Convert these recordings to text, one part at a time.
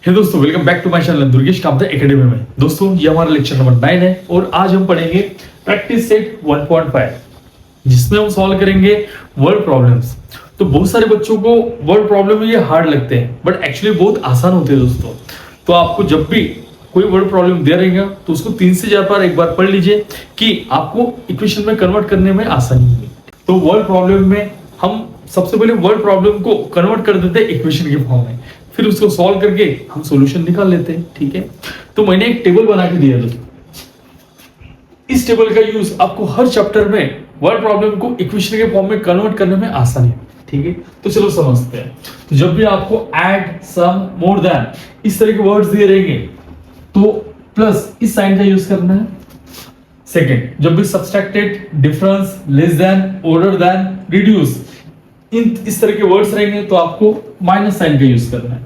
हे दोस्तों, welcome back to my channel Durgesh Kamta academy में। दोस्तों, ये हमारा लेक्चर नंबर 9 है और आज हम पढ़ेंगे प्रैक्टिस सेट 1.5, जिसमें हम सॉल्व करेंगे वर्ड प्रॉब्लम्स। तो बहुत सारे बच्चों को वर्ड प्रॉब्लम ये हार्ड लगते हैं, बट एक्चुअली बहुत आसान होते हैं दोस्तों। तो आपको जब भी कोई वर्ड प्रॉब्लम दे रहेगा तो उसको 3 से 4 बार एक बार पढ़ लीजिए कि आपको इक्वेशन में कन्वर्ट करने में आसानी होगी। तो वर्ड प्रॉब्लम में हम सबसे पहले वर्ड प्रॉब्लम को कन्वर्ट कर देते हैं इक्वेशन के फॉर्म में, फिर उसको सॉल्व करके हम सॉल्यूशन निकाल लेते हैं। ठीक है, तो मैंने एक टेबल बना के दिया दोस्तों। इस टेबल का यूज आपको हर चैप्टर में वर्ड प्रॉब्लम को इक्वेशन के फॉर्म में कन्वर्ट करने में आसानी है। ठीक है, तो चलो समझते हैं। तो जब भी आपको ऐड, सम, मोर देन इस तरह के वर्ड्स दिए रहेंगे तो प्लस इस साइन का यूज करना है। सेकेंड, जब भी subtracted, difference, less than, order than, reduce इस तरह के वर्ड्स रहेंगे तो आपको माइनस साइन का यूज करना है।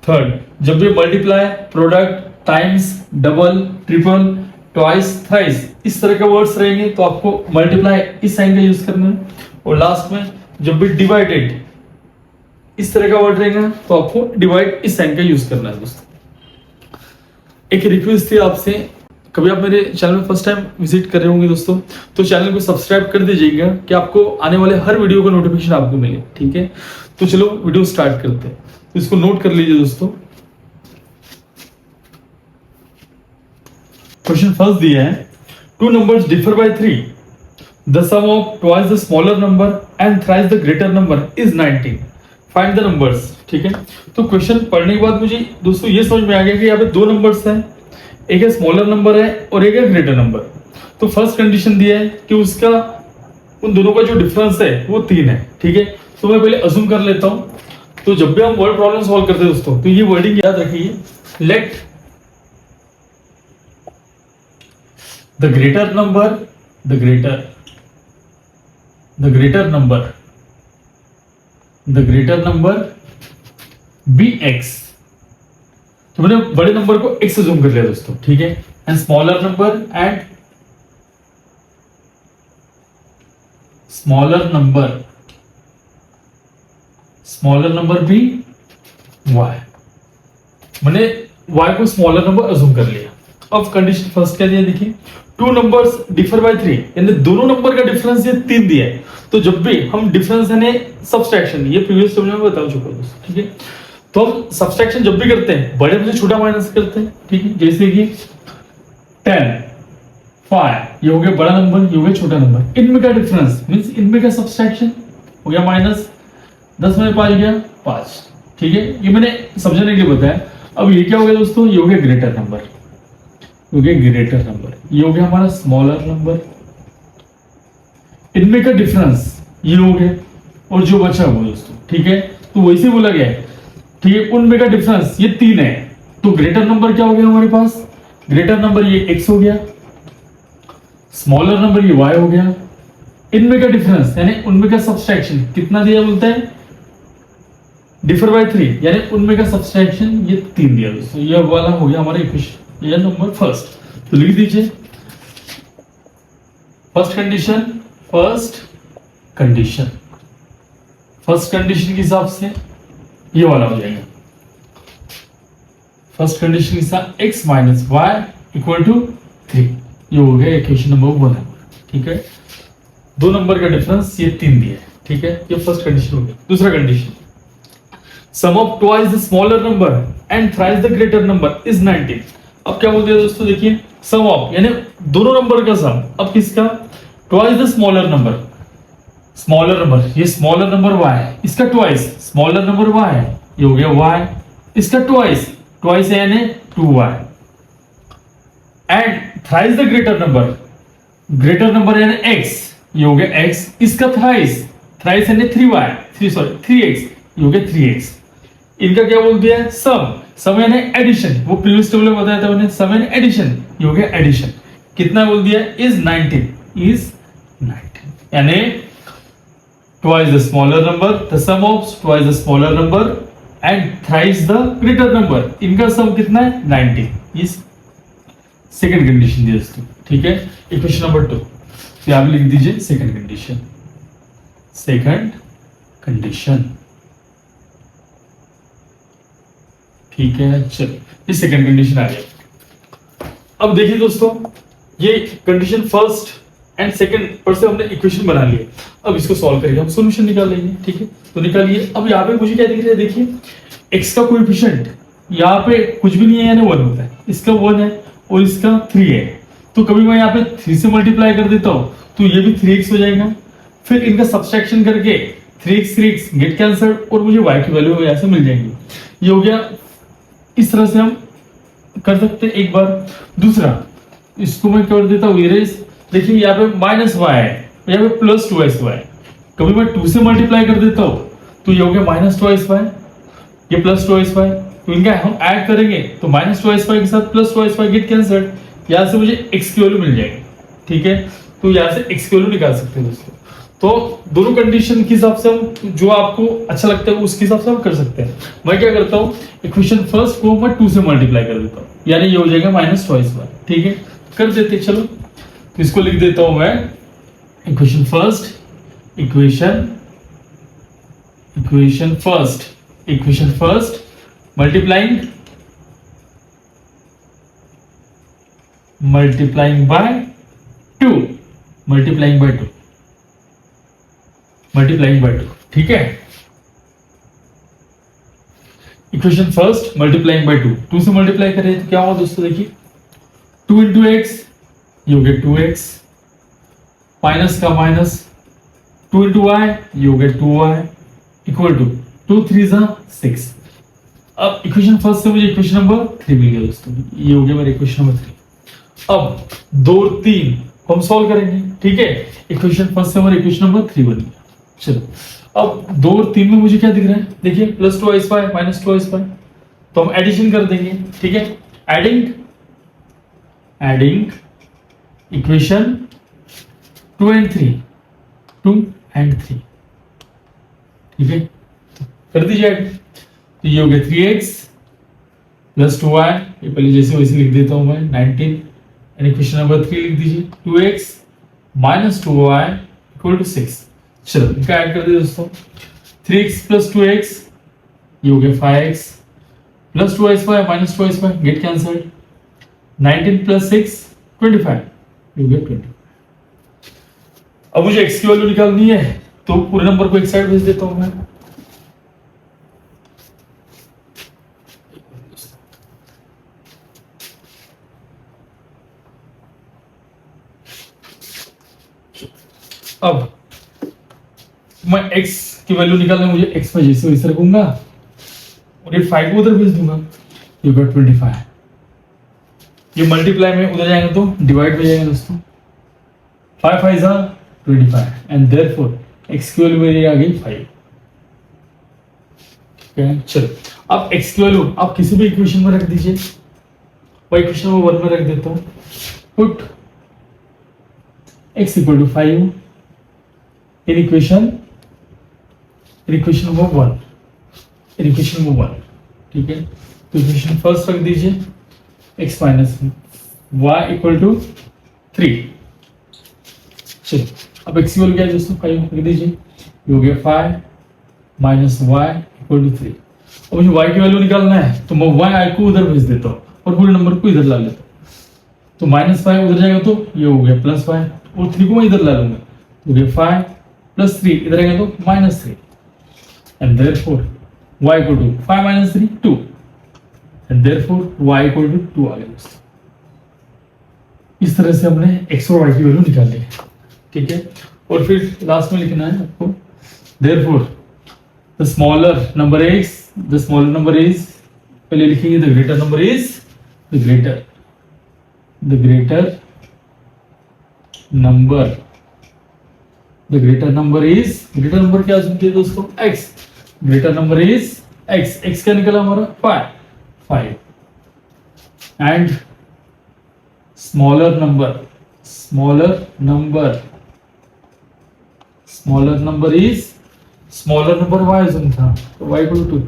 थर्ड, जब भी multiply, product, times, double, triple, twice, thrice इस तरह के वर्ड्स रहेंगे तो आपको मल्टीप्लाई इस साइन का यूज करना है। और लास्ट में जब भी डिवाइडेड इस तरह का वर्ड रहेगा तो आपको डिवाइड इस साइन का यूज करना है। दोस्तों, एक रिक्वेस्ट थी आपसे, कभी आप मेरे चैनल में फर्स्ट टाइम विजिट कर रहे होंगे दोस्तों, तो चैनल को सब्सक्राइब कर दीजिएगा कि आपको आने वाले हर वीडियो का नोटिफिकेशन आपको मिले। ठीक है, तो चलो वीडियो स्टार्ट करते हैं। तो इसको नोट कर लीजिए दोस्तों। क्वेश्चन फर्स्ट दिया है, two numbers differ by 3, the sum of twice the smaller number and thrice the greater number is 19, find the numbers. ठीक है, तो क्वेश्चन पढ़ने के बाद मुझे दोस्तों ये समझ में आ गया कि यहाँ पे दो नंबर्स हैं, एक है स्मॉलर नंबर है और एक है ग्रेटर नंबर। तो फर्स्ट कंडीशन दिया है कि उसका उन दोनों का जो डिफरेंस है वो 3 है। ठीक है, तो मैं पहले अज्यूम कर लेता हूं। तो जब भी हम वर्ड प्रॉब्लम सॉल्व करते हैं दोस्तों तो ये वर्डिंग याद रखिए, let the greater number the greater number be x. तो मैंने बड़े नंबर को x से जूम कर लिया दोस्तों। ठीक है, एंड स्मॉलर नंबर भी y। मैंने y को स्मॉलर नंबर अज्यूम कर लिया। अब कंडीशन फर्स्ट क्या दिया देखिए, टू नंबर्स डिफर बाय 3, यानी दोनों नंबर का डिफरेंस ये 3 दिया है। तो जब भी हम डिफरेंस यानी सब्सट्रैक्शन, ये प्रीवियस वीडियो में बता चुका हूं दोस्तों। ठीक है, तो हम सब्सट्रैक्शन जब भी करते हैं बड़े में से छोटा माइनस करते हैं। ठीक है, जैसे कि 10, 5 ये हो गया बड़ा नंबर, ये हो गया छोटा नंबर। इनमें का डिफरेंस मींस इनमें का सब्सट्रैक्शन हो गया माइनस, 10 में 5 गया 5। ठीक है, ये मैंने समझने के लिए बताया। अब ये क्या हो गया दोस्तों, ये हो गया ग्रेटर नंबर, ये हो गया हमारा स्मॉलर नंबर। इनमें का डिफरेंस ये हो गया और जो बचा वो दोस्तों। ठीक है, तो वैसे बोला गया है। ठीक है, उनमें का डिफरेंस ये 3 है, तो ग्रेटर नंबर क्या हो गया हमारे पास, ग्रेटर नंबर ये x हो गया, स्मॉलर नंबर ये y हो गया। इनमें का डिफरेंस यानी उनमें का सब्सट्रैक्शन कितना दिया बोलता है, डिफर बाय 3, यानी उनमें का सब्सट्रैक्शन ये 3 दिया दोस्तों। ये वाला हो गया हमारा इक्वेशन, ये नंबर फर्स्ट। तो लिख दीजिए फर्स्ट कंडीशन के हिसाब से ये वाला हो जाएगा। फर्स्ट कंडीशन के साथ x minus y equal to 3, ये हो गया इक्वेशन नंबर 1। ठीक है, दो नंबर का डिफरेंस ये 3 दिया है। ठीक है, ये फर्स्ट कंडीशन हो गया। दूसरा condition, sum of twice the smaller number and thrice the greater number is 19। अब क्या बोल दिया दोस्तों, देखिए सम ऑफ यानी दोनों नंबर का सम। अब किसका, ट्वाइस द स्मॉलर नंबर, ये स्मॉलर नंबर y है, इसका ट्वाइस स्मॉलर नंबर y है, ये हो गया y, इसका ट्वाइस है यानी 2y, and thrice the greater number यानी x, ये हो गया x, इसका थ्राइस यानी 3x, ये हो गया 3x। इनका क्या बोल दिया है, सम यानी एडिशन, वो प्रीवियस टेबल में बताया था मैंने, सम यानी एडिशन, ये हो गया एडिशन। कितना बोल दिया, इज 19, यानी twice the smaller number, the sum of twice the smaller number and thrice the greater number, इनका सम कितना है 19। इस सेकंड कंडीशन दिया दोस्तों। ठीक है, इक्वेशन नंबर 2, तो आप लिख दीजिए सेकंड कंडीशन। ठीक है, चलिए ये सेकंड कंडीशन आ गया। अब देखिए दोस्तों, ये कंडीशन फर्स्ट एंड सेकंड पर से हमने इक्वेशन बना लिया। अब इसको सॉल्व करके हम सॉल्यूशन निकाल लेंगे। ठीक है, तो निकालिए। अब यहाँ पे मुझे क्या दिख रहा है, देखिए x का कोएफिशिएंट यहाँ पे कुछ भी नहीं है, यानी 1 होता है। इसका 1 है और इसका 3 है, तो कभी मैं यहाँ पे 3 से मल्टीप्लाई कर देता हूँ तो ये भी 3x हो जाएगा। फिर इनका सब्सट्रैक्शन करके 3x गेट कैंसल्ड और मुझे y की वैल्यू यहाँ से मिल जाएगी। ये हो गया। इस तरह से हम कर सकते हैं एक बार। दूसरा, इसको मैं कर देता हूँ इरेज। देखिए यहाँ पे -y है, यहाँ पे +2sy। कभी मैं 2 से मल्टीप्लाई कर देता हूँ तो ये हो गया -2sy, ये +2sy। तो इनका हम ऐड करेंगे तो -2sy के साथ +2sy गेट कैंसल्ड। यहाँ से मुझे x की वैल्यू मिल जाएगी। ठीक है, तो यहाँ से x की वैल्यू निकाल सकते हैं दोस्तों। तो दोनों कंडीशन के हिसाब से हम जो आपको अच्छा लगता है उसके हिसाब से हम कर सकते हैं। मैं क्या करता हूँ, इक्वेशन फर्स्ट को मैं 2 से मल्टीप्लाई कर देता हूँ, यानी ये हो जाएगा -2sy। ठीक है, कर देते चलो। तो इसको लिख देता हूं मैं, इक्वेशन फर्स्ट मल्टीप्लाइंग बाय 2। ठीक है, इक्वेशन फर्स्ट मल्टीप्लाइंग बाय 2 से मल्टीप्लाई करें तो क्या हुआ दोस्तों, देखिए 2 इंटू एक्स, ये हो गया 2x, माइनस का माइनस 2 इंटू वाई, ये हो गया 2y, इक्वल टू 2 3 6। अब इक्वेशन फर्स्ट से मुझे इक्वेशन नंबर 3 मिल गया दोस्तों, ये हो गया मेरा इक्वेशन नंबर 3। अब 2 और 3 हम सॉल्व करेंगे। ठीक है, इक्वेशन फर्स्ट से हमारा इक्वेशन नंबर 3 बन गया। चलो, अब 2 और 3 में मुझे क्या दिख रहा है, देखिए +2y² -2y², तो हम एडिशन कर देंगे। ठीक है, एडिंग इक्वेशन 2 and 3। ठीक है, तो कर दीजिए ऐड। तो ये हो गया 3x + 2y, ये पहले जैसे वैसे लिख देता हूं मैं 19, एंड इक्वेशन नंबर 3 लिख दीजिए 2x - 2y = 6। चलो इनका ऐड कर दीजिए दोस्तों, 3x + 2x, ये हो गया 5x + 2y² - 2y² get cancelled, 19 + 6 25, ये हो गया 20। अब मुझे x की वैल्यू निकालनी है तो पूरे नंबर को एक साइड भेज देता हूं मैं। अब मैं x की वैल्यू निकालने, मुझे x में जैसे वैसे रखूंगा और ये 5 को उधर भेज दूंगा, ये होगा 25। ये मल्टीप्लाई में उधर जाएंगे तो डिवाइड में जाएंगे दोस्तों, 5 5 25, एंड देयरफॉर x की वैल्यू मेरी आ गई 5। ठीक है, चलो अब x की वैल्यू आप किसी भी इक्वेशन में रख दीजिए। मैं इक्वेशन नंबर 1 में रख देता हूं, पुट x = 5 इन इक्वेशन नंबर 1। ठीक है, तो इक्वेशन फर्स्ट रख दीजिए, x - y = 3। चलो, अब x की वैल्यू क्या है दोस्तों, 5 रख दीजिए, ये हो गया 5 - y = 3। अब मुझे y की वैल्यू निकालना है तो मैं y को उधर भेज देता हूँ और पूरे नंबर को इधर ला लेता हूँ। तो -5 उधर जाएगा तो ये हो गया +5, और 3 को मैं इधर ला लूंगा, तो हो गया 5 + 3, इधर आएगा तो -3, and therefore y = 5 - 3 2, and therefore y = 2 आ गया दोस्तों। इस तरह से हमने x और y की वैल्यू निकाल ली। ठीक है, और फिर लास्ट में लिखना है आपको, therefore the smaller number is, पहले लिखेंगे the greater number is, the greater number क्या सुनते हैं दोस्तों, x। Greater number is x क्या निकला हमारा 5, एंड स्मॉलर नंबर y सुन था, तो y = 2,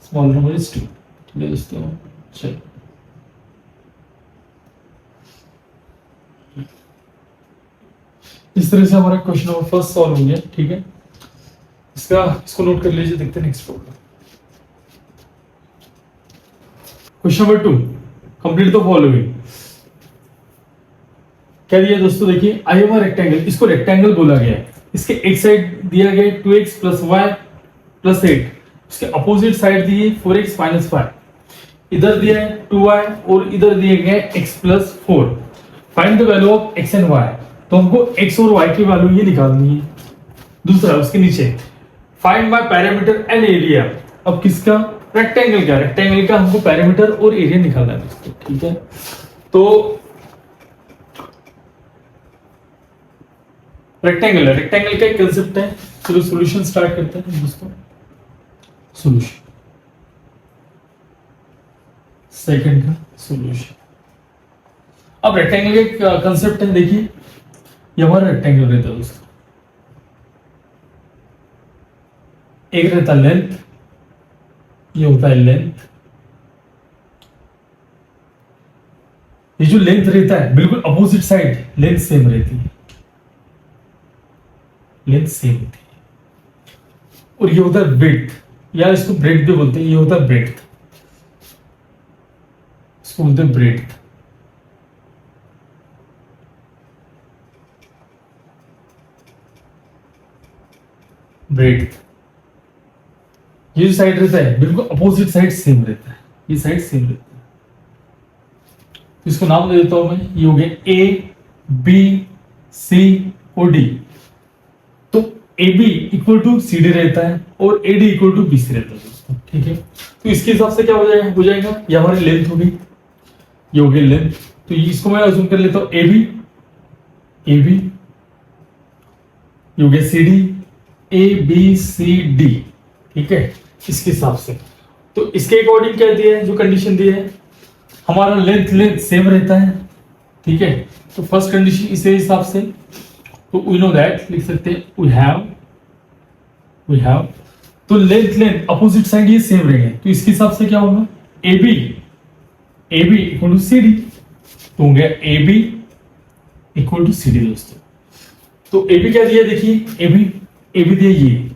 स्मॉलर नंबर इज 2। ठीक है दोस्तों, चलो इस तरह से हमारा क्वेश्चन नंबर फर्स्ट सॉल्व हो गया। ठीक है, इसको नोट कर लीजिए, देखते हैं next problem. Question number 2, complete the following. क्या दिया दोस्तों, देखिए आई एम रेक्टेंगल, इसको रेक्टेंगल बोला गया है। इसके एक साइड दिया गया 2x प्लस वाई प्लस 8, उसके अपोजिट साइड दी है 4x माइनस 5, इधर दिया है 2y और इधर दिए गए x plus 4। Find the value of x and y, तो हमको x और y की वैल्यू ये निकालनी है। दूसरा उसके नीचे find my parameter and area, अब किसका, रेक्टेंगल का, रेक्टेंगल का हमको पैरामीटर और एरिया निकालना है दोस्तों, ठीक है। तो रेक्टेंगल है, रेक्टेंगल का एक कंसेप्ट है। चलो सॉल्यूशन स्टार्ट करते हैं दोस्तों। सॉल्यूशन, सेकंड का सॉल्यूशन। अब रेक्टेंगल का कंसेप्ट है, देखिए ये हमारा रेक्टेंगल रहता है दोस्तों, एक रहता लेंथ, ये होता है लेंथ। ये जो लेंथ रहता है बिल्कुल अपोजिट साइड लेंथ सेम रहती है, लेंथ सेम होती है। और ये होता है ब्रेड्थ, या इसको ब्रेड्थ भी बोलते हैं, ये होता है ब्रेड्थ, इसको बोलते हैं ब्रेड्थ। ब्रेड्थ, ये जो साइड रहता है बिल्कुल अपोजिट साइड सेम रहता है, ये साइड सेम रहता है। इसको नाम दे देता हूं मैं, ये हो गया ए बी सी और डी। तो a b equal to c d रहता है और a d equal to b c रहता है दोस्तों, ठीक है। तो इसके हिसाब से क्या हो जाएगा, ये हमारी लेंथ होगी, ये हो गई लेंथ। तो इसको मैं अज्यूम कर लेता हूं ए बी, ये हो गया c d, a b c d, ठीक है। इसके हिसाब से, तो इसके अकॉर्डिंग क्या दिया है, जो कंडीशन दी है, हमारा लेंथ सेम रहता है, ठीक है। तो फर्स्ट कंडीशन इसे हिसाब से, तो वी नो दैट, लिख सकते हैं वी हैव, तो लेंथ अपोजिट साइड ये सेम रहेंगे। तो इसके हिसाब से क्या होगा, a b equal to c d, तो हो गया a b equal to c d दोस्तों। तो ए बी क्या दिया, देखिए ए बी दिया ये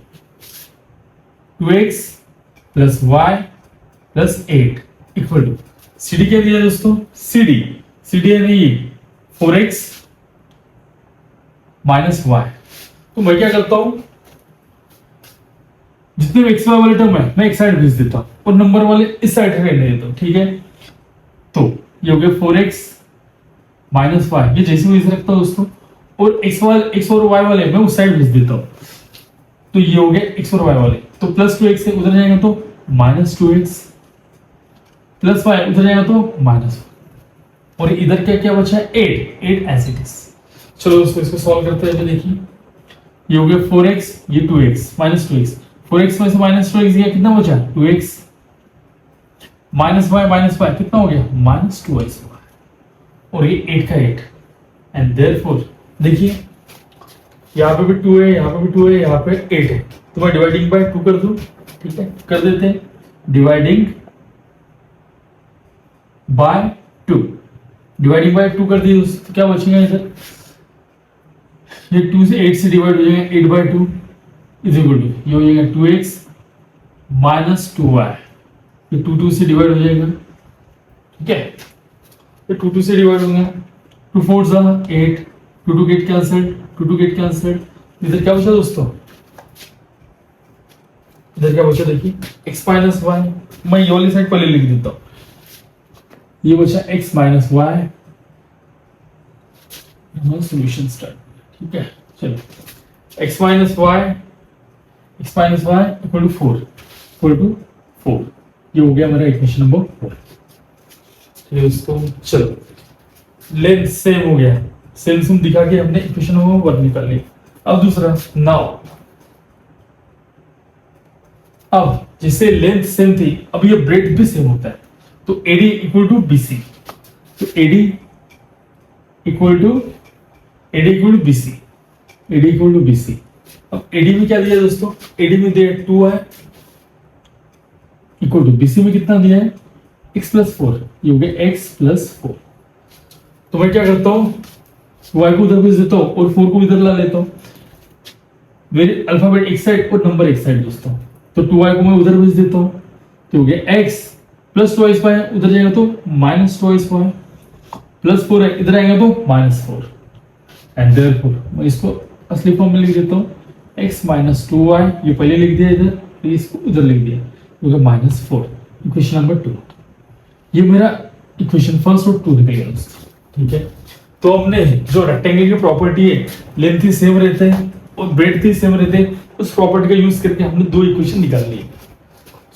2x plus y plus 8 equal to c d क्या दिया दोस्तों, सी डी है नहीं 4x माइनस वाई। तो मैं क्या करता हूं, जितने भी एक्स वाई वाले टर्म है मैं एक साइड भेज देता हूं और नंबर वाले इस साइड रहने देता हूं, ठीक है। तो ये हो गया 4x माइनस वाई, ये जैसे वैसे रखता हूं दोस्तों, और एक्स और वाई वाले मैं उस साइड भेज देता हूं। तो ये हो गया एक्स और वाई वाले, तो प्लस 2x से उधर जाएगा तो माइनस 2x, प्लस वाई उधर जाएगा तो माइनस, और इधर क्या क्या बचा है 8 एज इट इज। चलो दोस्तों इसको सॉल्व करते हैं। देखिए ये हो गया 4x, ये 2x माइनस 2x, 4x में से माइनस 2x गया, कितना बचा 2x, माइनस वाई कितना हो गया माइनस 2x, और ये 8 का 8, एंड देयरफॉर देखिए यहाँ पे भी 2 है, यहाँ पे भी 2 है, यहाँ पे 8 है, तो मैं डिवाइडिंग बाय 2 कर दूं, ठीक है, कर देते हैं। डिवाइडिंग बाय 2 कर दिए तो क्या बचेगा इधर, ये 2 से 8 से डिवाइड हो जाएगा, 8/2 इज इक्वल टू ये हो जाएगा 2x माइनस 2y, ये 2 से डिवाइड हो जाएगा, ठीक है। ये 2 से डिवाइड होगा, 2 4 जा 8, 2 गेट कैंसल्ड, इधर क्या बचा दोस्तों, इधर क्या बचा देखिए x माइनस वाई, मैं ये वाली साइड पहले लिख देता हूं, ये बचा x minus y, solution start, ठीक है। चलो x minus y equal to 4, ये हो गया हमारा इक्वेशन नंबर 4, ठीक है दोस्तों। चलो लेंथ सेम हो गया, सेम दिखा के हमने इक्वेशन नंबर 1 निकाल लिया। अब दूसरा, नाउ अब जैसे लेंथ सेम थी, अब ये ब्रेड्थ भी सेम होता है, तो AD इक्वल टू BC, तो AD इक्वल टू BC। अब AD में क्या दिया दोस्तों, AD में दिया 2y इक्वल टू BC में कितना दिया है x प्लस 4, ये हो गया x प्लस 4। तो मैं क्या करता हूं, y को उधर भेज देता हूं और 4 को इधर ला लेता हूं, मेरे अल्फाबेट एक साइड और नंबर एक साइड दोस्तों, तो 2y को मैं उधर भेज देता हूं, तो हो गया x प्लस 2 वाई उधर जाएगा तो माइनस 2 वाई, प्लस 4 है इधर आएगा तो माइनस 4, एंड देयरफॉर मैं इसको असली फॉर्म में लिख देता हूँ x माइनस 2y, ये पहले लिख दिया इधर, फिर इसको उधर लिख दिया, क्योंकि माइनस 4, इक्वेशन नंबर 2। ये मेरा इक्वेशन फर्स्ट और 2 निकल गया दोस्तों, ठीक है। तो हमने जो रेक्टेंगल की प्रॉपर्टी है, लेंथ ही सेम रहते हैं और ब्रेड्थ ही सेम रहते हैं, उस प्रॉपर्टी का यूज करके हमने 2 इक्वेशन निकाल ली।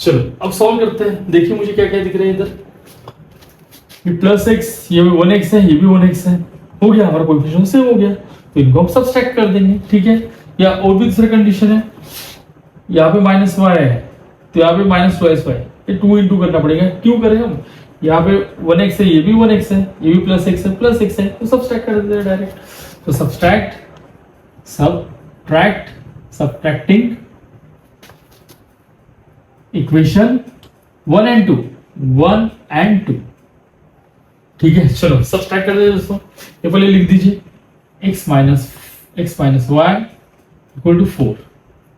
चलो अब सॉल्व करते हैं। देखिए मुझे क्या क्या दिख रहा है इधर, ये प्लस एक्स, ये भी 1x है, ये भी 1x है, हो गया हमारा कोएफिशिएंट सेम हो गया, तो इनको हम सब्सट्रैक्ट कर देंगे, ठीक है। या और भी दूसरा कंडीशन है, यहाँ पे माइनस y है तो यहाँ पे माइनस 2y, ये 2 इंटू करना पड़ेगा, क्यों करें हम, यहाँ पे 1x है, ये भी 1x है, ये भी प्लस x है, प्लस x है, तो सब्सट्रैक्ट कर देते हैं डायरेक्ट। तो सब्ट्रैक्टिंग इक्वेशन 1 एंड 2, ठीक है। चलो सब्ट्रैक्ट कर देते दोस्तों, ये पहले लिख दीजिए x minus y equal to 4,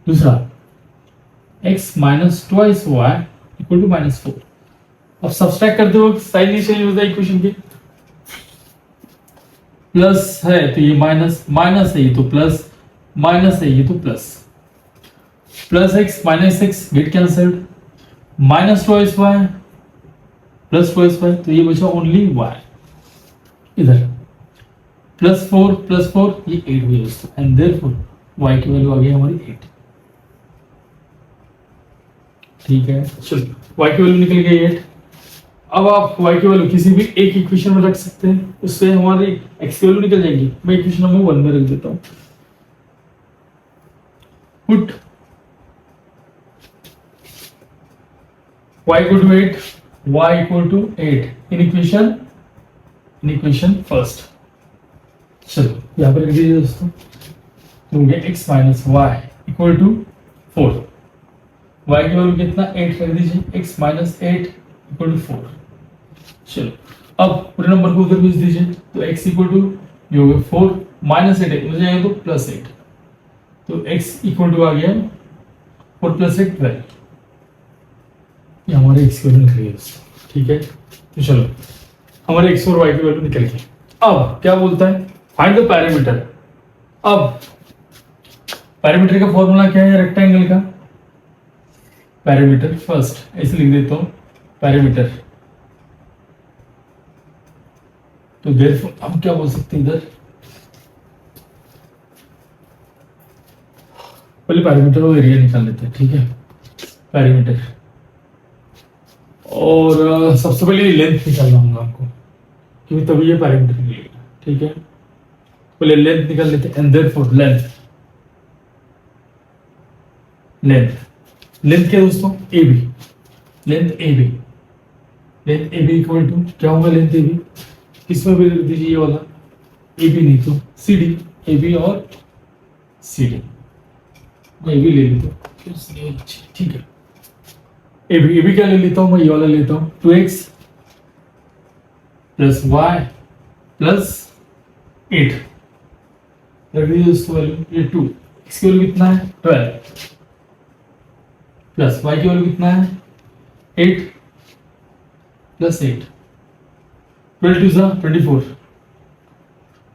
दूसरा x minus twice y equal to minus 4। अब सब्ट्रैक्ट करते वक्त साइन नहीं चेंज होता है इक्वेशन के, प्लस है तो ये माइनस, माइनस है ये तो प्लस, माइनस है ये तो plus, plus x minus x get cancelled, minus twice y plus twice y, तो ये बचा ओनली y, इधर प्लस 4 ये 8 हुई दोस्तों, एंड देयरफॉर y की वैल्यू आ गई हमारी 8, ठीक है। चलो y की वैल्यू निकल गई 8। अब आप y की वैल्यू किसी भी एक इक्वेशन में रख सकते हैं, उससे हमारी x की वैल्यू निकल जाएगी। मैं इक्वेशन नंबर 1 में रख देता हूं, put y equal to 8, y equal to 8 in equation first. चलो यहां पर लिख दीजिए दोस्तों, तो हो गया x minus y equal to 4, y की वैल्यू कितना 8 रख दीजिए, x माइनस 8 इक्वल टू 4। चलो अब पूरे नंबर को उधर भेज दीजिए, तो x इक्वल टू ये हो गया 4 माइनस 8 मुझे जाएगा तो प्लस 8, तो x इक्वल टू आ गया 4 प्लस 8 12, ये हमारे x की वैल्यू निकल गई, ठीक है। तो चलो हमारे x और y की वैल्यू निकल गई। अब क्या बोलता है, फाइंड द पैरामीटर। अब पैरामीटर का फॉर्मूला क्या है रेक्टेंगल का, पैरामीटर फर्स्ट ऐसे लिख देता हूं पैरामीटर, तो देयरफॉर हम क्या बोल सकते हैं इधर, पहले पैरामीटर और एरिया निकाल लेते हैं, ठीक है। पैरामीटर और सबसे पहले लेंथ निकालना होगा आपको, क्योंकि तभी ये पैरामीटर मिलेगा, ठीक है। पहले लेंथ निकाल लेते हैं, एंड देयरफॉर लेंथ क्या दोस्तों, AB, length AB equal to क्या होगा, लेंथ AB किसमें भी लिख दीजिए ये वाला, AB नहीं तो CD, AB और CD, मैं AB ले लेता हूँ, ठीक है। AB क्या ले लेता हूँ, मैं ये वाला लेता हूँ 2x प्लस y प्लस 8 रख दीजिए दोस्तों वैल्यू, ये 2, इसकी वैल्यू कितना है 12, प्लस y की वैल्यू कितना है 8 प्लस 8, 12 टू ज़ा 24,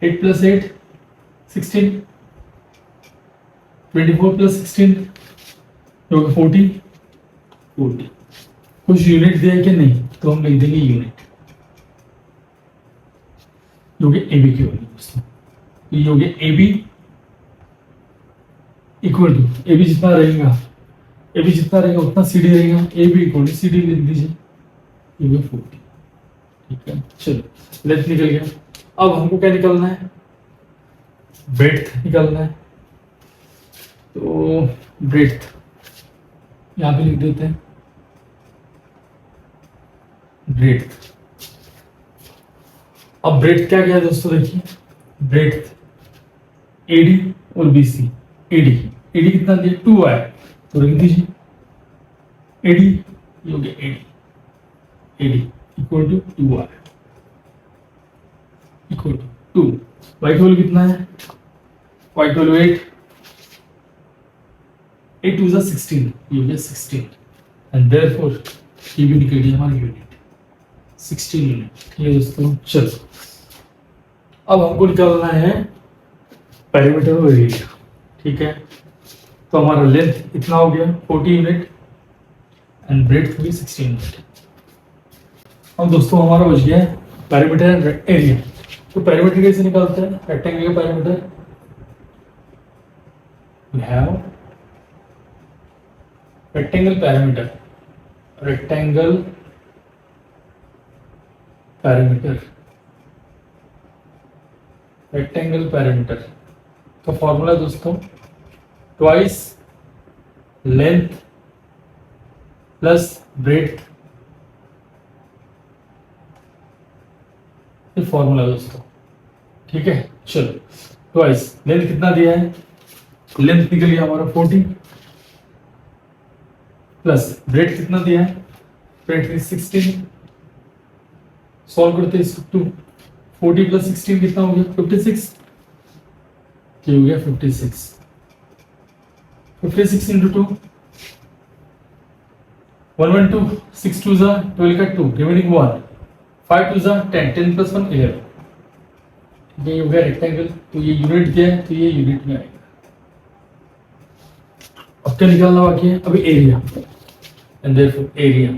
8 प्लस 8 16, 24 प्लस 16 होगा 40। कुछ यूनिट दिया है कि नहीं, तो हम लिख देंगे यूनिट, जो कि AB की वैल्यू दोस्तों, ये हो गया AB इक्वल टू, AB जितना रहेगा उतना CD रहेगा, AB इक्वल टू CD लिख दीजिए, ये हो गया 40, ठीक है। चलो लेंथ निकल गया। अब हमको क्या निकालना है, ब्रेड्थ निकालना है, तो ब्रेड्थ यहां पे लिख देते हैं ब्रेड्थ। अब ब्रेड्थ क्या है दोस्तों, देखिए ब्रेड्थ AD और BC, AD कितना दिया 2y, तो लिख दीजिए AD, ये हो गया AD equal to 2y equal to 2, y की वैल्यू कितना है, y की वैल्यू 8 टू ज़ा 16, ये हो गया 16, एंड देयरफॉर ये भी निकल गया हमारा यूनिट 16 यूनिट। ठीक है दोस्तों, चलो अब हमको निकालना है पेरीमीटर और एरिया। ठीक है, तो हमारा लेंथ इतना हो गया 40 यूनिट एंड ब्रेड्थ भी 16 यूनिट। अब दोस्तों हमारा बच गया है पेरीमीटर एंड एरिया। तो पेरीमीटर कैसे निकालते हैं? रेक्टेंगल का perimeter we have rectangle parameter का फॉर्मूला दोस्तों ट्वाइस लेंथ प्लस ब्रेड्थ, ये फॉर्मूला दोस्तों। ठीक है, चलो ट्वाइस लेंथ कितना दिया है? लेंथ निकल गया हमारा 40 प्लस ब्रेड कितना दिया है? ब्रेड 16। सॉल्व करते हैं इसको। 40 प्लस 16 कितना हो गया? 56। ये हो गया 56। 56 इंटू 2 112 6 2 जा 12 का 2 रिमेनिंग 1 5 2 जा 10 10 प्लस 1 11। ये हो गया रेक्टेंगल। तो ये यूनिट दिया है तो ये यूनिट में आएगा। अब क्या निकालना बाकी है? अभी area and therefore area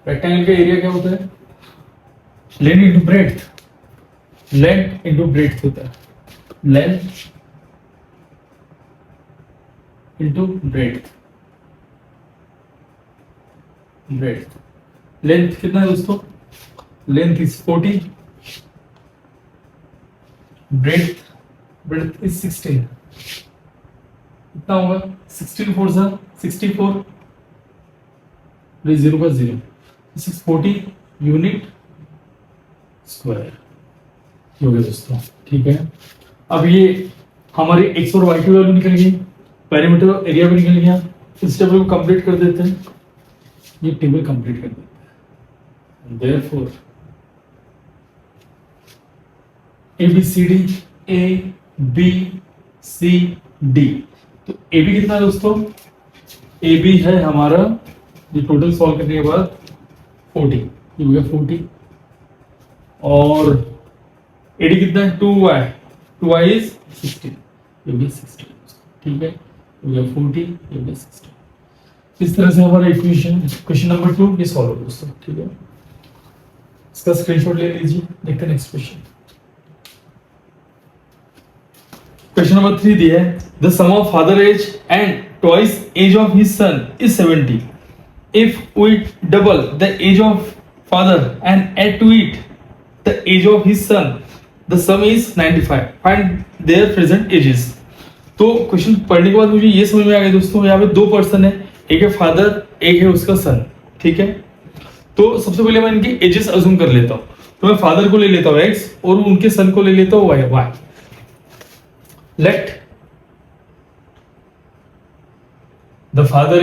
rectangle का एरिया क्या होता है? लेंथ इंटू ब्रेड्थ होता है। लेंथ इंटू ब्रेड्थ लेंथ कितना है दोस्तों? Length is 40, breadth is 16। कितना होगा? 16 4 जा 64, 0 का 0 640 यूनिट स्क्वायर हो गया दोस्तों। ठीक है, अब ये हमारी एक्स और वाई की वैल्यू निकल गई, पेरीमीटर और एरिया भी निकल गया। इस टेबल को कंप्लीट कर देते हैं। ये टेबल कंप्लीट कर देते हैं। Therefore a b c d. तो ए बी कितना है दोस्तों? ए बी है हमारा, ये टोटल सॉल्व करने के बाद 40, ये हो गया 40। और एडी कितना है? 2y इज 16, ये हो गया 16। ठीक है, हो गया 40, ये हो गया 16। इस तरह से हमारा इक्वेशन क्वेश्चन नंबर 2 ये सॉल्व हो दोस्तों। ठीक है, इसका स्क्रीनशॉट ले लीजिए। देखते हैं नेक्स्ट क्वेश्चन। क्वेश्चन नंबर 3 दिया है the sum of father age and twice age of his son is 70। If we double the age of father and add to it the age of his son the sum is 95। Find their present ages. तो question पढ़ने के बाद मुझे ये समझ में आ गया दोस्तों, यहाँ पे दो पर्सन है, एक है फादर एक है उसका सन। ठीक है, तो सबसे पहले मैं इनके एजेस अज्यूम कर लेता हूँ। तो मैं फादर को ले लेता हूँ x और उनके सन को ले लेता हूँ y। Let the father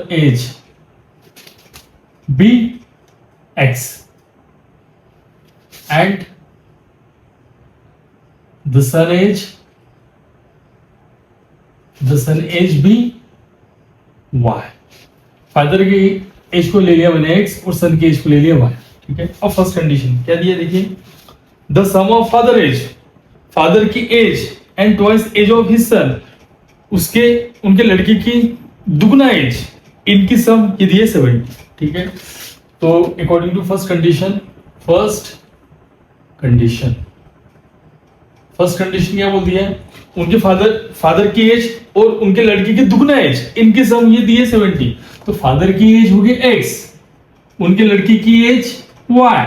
age be x and the son age be y। Father की एज को ले लिया मैंने x और सन की एज को ले लिया y। ठीक है, अब फर्स्ट कंडीशन क्या दिया देखिए, the sum of father age, father की age and twice age of his son, उनके लड़के की दुगना एज, इनकी सम ये दिए 70। ठीक है, तो अकॉर्डिंग टू फर्स्ट कंडीशन क्या बोल दिया है? उनके फादर की एज और उनके लड़के की दुगना एज, इनकी सम ये दिए 70। तो फादर की एज होगी x, उनके लड़की की एज y,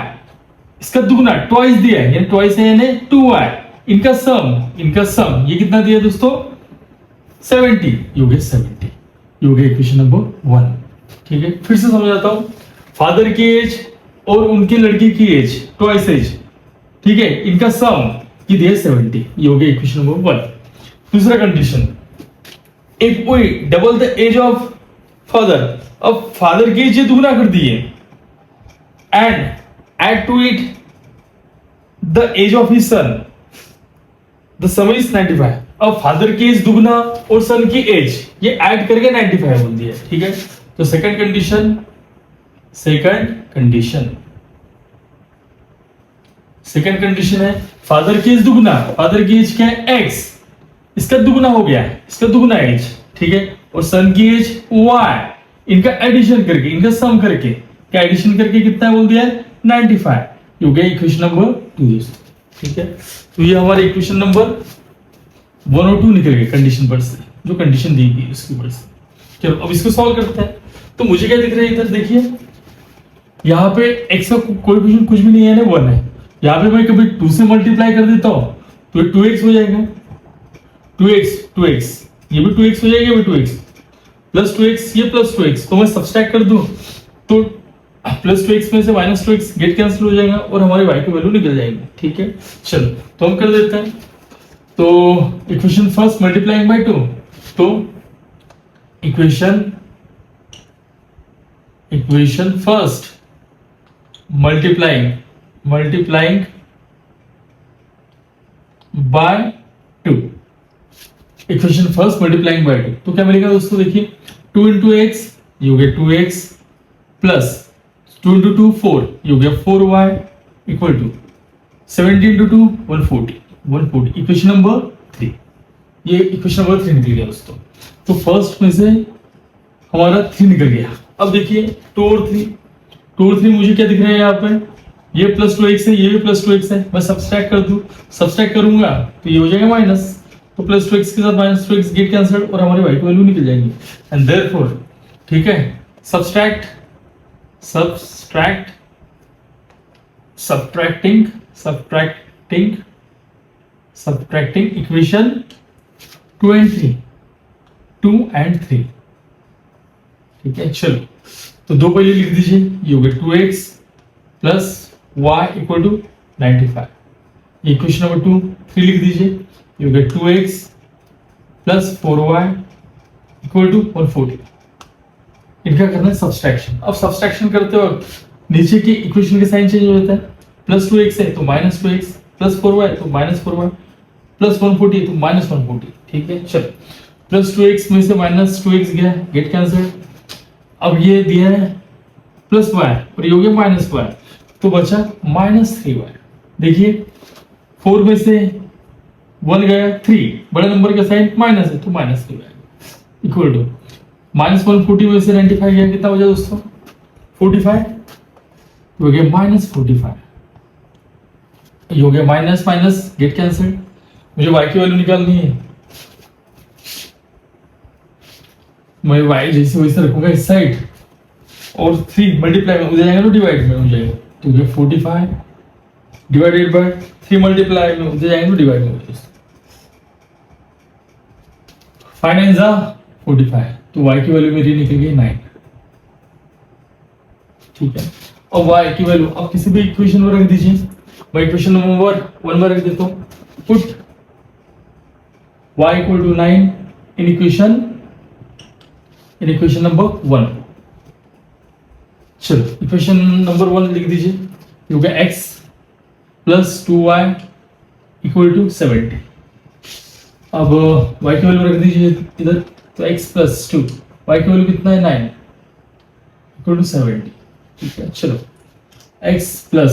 इसका दुगना ट्वाइस दिया है, यानी ट्वाइस है यानी 2y। इनका सम ये कितना दिया दोस्तों? 70। ये हो गया 70, ये हो गया इक्वेशन नंबर 1। ठीक है, फिर से समझाता हूं। फादर की एज और उनके लड़की की एज ट्वाइस एज, ठीक है, इनका सम ये दिया 70, ये हो गया इक्वेशन नंबर 1। दूसरा condition, if we double the age of father, अब फादर की एज ये दुगना कर दिए and add to it the age of his son, the sum is 95। अब फादर की एज दुगना और सन की एज ये ऐड करके 95 बोल दिया, ठीक है। तो सेकंड कंडीशन है फादर की एज दुगना, फादर की एज क्या है x, इसका दुगना हो गया, इसका दुगना एज, ठीक है। और सन की एज y, इनका एडिशन करके, इनका सम करके, क्या एडिशन करके कितना बोल दिया 95, ये हो गया इक्वेशन नंबर 2, ठीक है। तो ये हमारा इक्वेशन नंबर 1 और 2 निकल गए कंडीशन पर से, जो कंडीशन दी गई उसकी पर से। चलो अब इसको सॉल्व करते हैं। तो मुझे क्या दिख रहा है इधर देखिए, यहाँ पे x का कोएफिशिएंट कुछ भी नहीं है ना, 1 है। यहाँ पे मैं कभी 2 से मल्टीप्लाई कर देता हूँ तो ये 2x हो जाएगा, 2x, ये भी 2x हो जाएगा, ये भी 2x प्लस 2x, ये प्लस 2x, तो मैं सब्सट्रैक्ट कर दूं तो प्लस 2x में से माइनस 2x गेट कैंसिल हो जाएगा और हमारी y की वैल्यू निकल जाएगी, ठीक है। चलो तो हम कर देते हैं। तो इक्वेशन फर्स्ट मल्टीप्लाइंग बाय 2, तो equation first multiplying by 2, equation first multiplying by 2, तो क्या मिलेगा दोस्तों, देखिए 2 into x ये हो गया 2x प्लस 2 into 2 4, ये हो गया 4y equal to 70 into 2 140, equation number 3, ये इक्वेशन नंबर 3 निकल गया दोस्तों। तो फर्स्ट में से हमारा 3 निकल गया। अब देखिए 2 और 3 मुझे क्या दिख रहा है यहाँ पे, ये प्लस 2x है, ये भी प्लस 2x है, मैं सब्सट्रैक्ट कर दूं, सब्सट्रैक्ट करूंगा तो ये हो जाएगा माइनस, तो प्लस 2x के साथ माइनस 2x गेट कैंसिल और हमारी y की वैल्यू निकल जाएगी। एंड देयरफॉर, ठीक है, सब्ट्रैक्टिंग इक्वेशन 2 and 3, ठीक है। चलो तो दो पहले लिख दीजिए, ये हो गया 2x plus y equal to 95, equation number 2, 3 लिख दीजिए, ये हो गया 2x plus 4y equal to 140। इनका करना है सब्सट्रैक्शन। अब सब्सट्रैक्शन करते वक्त नीचे की इक्वेशन के साइन चेंज हो जाता है, प्लस 2x है तो माइनस 2x, प्लस 4y है तो माइनस 4y, प्लस 140 है तो माइनस 140, ठीक है। चलो प्लस 2x में से माइनस 2x गया, गेट कैंसिल। अब ये दिया है प्लस y और ये हो गया माइनस y, तो बचा माइनस 3y। देखिए 4 में से 1 गया, 3 बड़े नंबर का साइन माइनस है तो minus 3y equal to minus 140 में से 95 गया, कितना बचा दोस्तों 45, तो हो गया माइनस 45, ये हो गया माइनस माइनस गेट कैंसिल। मुझे y की वैल्यू निकालनी है, मैं y जैसे वैसे रखूंगा इस साइड और 3 मल्टीप्लाई में हो जाएगा तो डिवाइड में हो जाएगा, तो ये 45 डिवाइडेड बाय 3 मल्टीप्लाई में हो जाएगा तो डिवाइड में हो जाएगा, 5 9 जा 45, तो y की वैल्यू मेरी निकल गई 9, ठीक है। और y की वैल्यू आप किसी भी इक्वेशन में रख दीजिए, मैं इक्वेशन नंबर 1 में रख देता हूँ, put y equal to 9 in equation number 1। चलो इक्वेशन नंबर 1 लिख दीजिए, ये हो गया x plus 2y equal to 70। अब y की वैल्यू रख दीजिए इधर, तो x प्लस 2, y की वैल्यू कितना है 9 इक्वल टू 70, ठीक है। चलो x प्लस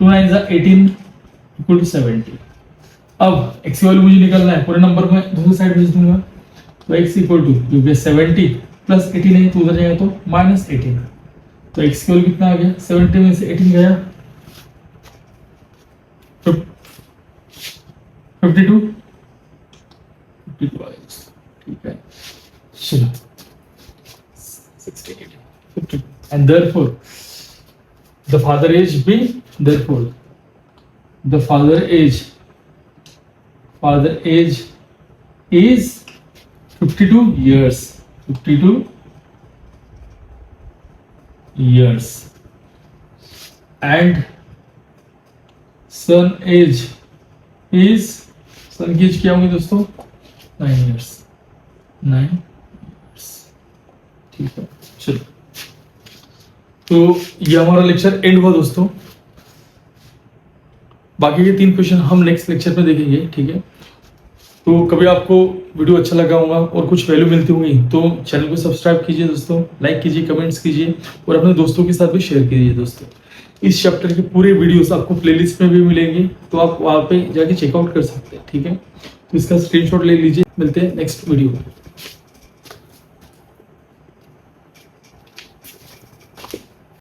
2 9 जा 18 इक्वल टू 70। अब x की वैल्यू मुझे निकालना है, पूरे नंबर में दूसरी साइड भेज दूंगा, तो x इक्वल टू जो कि 70 प्लस 18 है तो उधर जाएगा तो माइनस 18, तो x की वैल्यू कितना आ गया, 70 में से 18 गया 52 ठीक है। चलो 68 52 and therefore the father age be, therefore the father age is 52 years, 52 years, and son age is, son की एज क्या होंगी दोस्तों 9 years, 9 years, ठीक है। चलो तो ये हमारा लेक्चर एंड हुआ दोस्तों, बाकी के 3 क्वेश्चन हम नेक्स्ट लेक्चर में देखेंगे, ठीक है। तो कभी आपको वीडियो अच्छा लगा होगा और कुछ वैल्यू मिलती होगी तो चैनल को सब्सक्राइब कीजिए दोस्तों, लाइक कीजिए, कमेंट्स कीजिए और अपने दोस्तों के साथ भी शेयर कीजिए दोस्तों। इस चैप्टर के पूरे वीडियोस आपको प्लेलिस्ट में भी मिलेंगे, तो आप वहाँ पे जाके चेकआउट कर सकते हैं, ठीक है। तो इसका स्क्रीनशॉट ले लीजिए, मिलते हैं नेक्स्ट वीडियो में।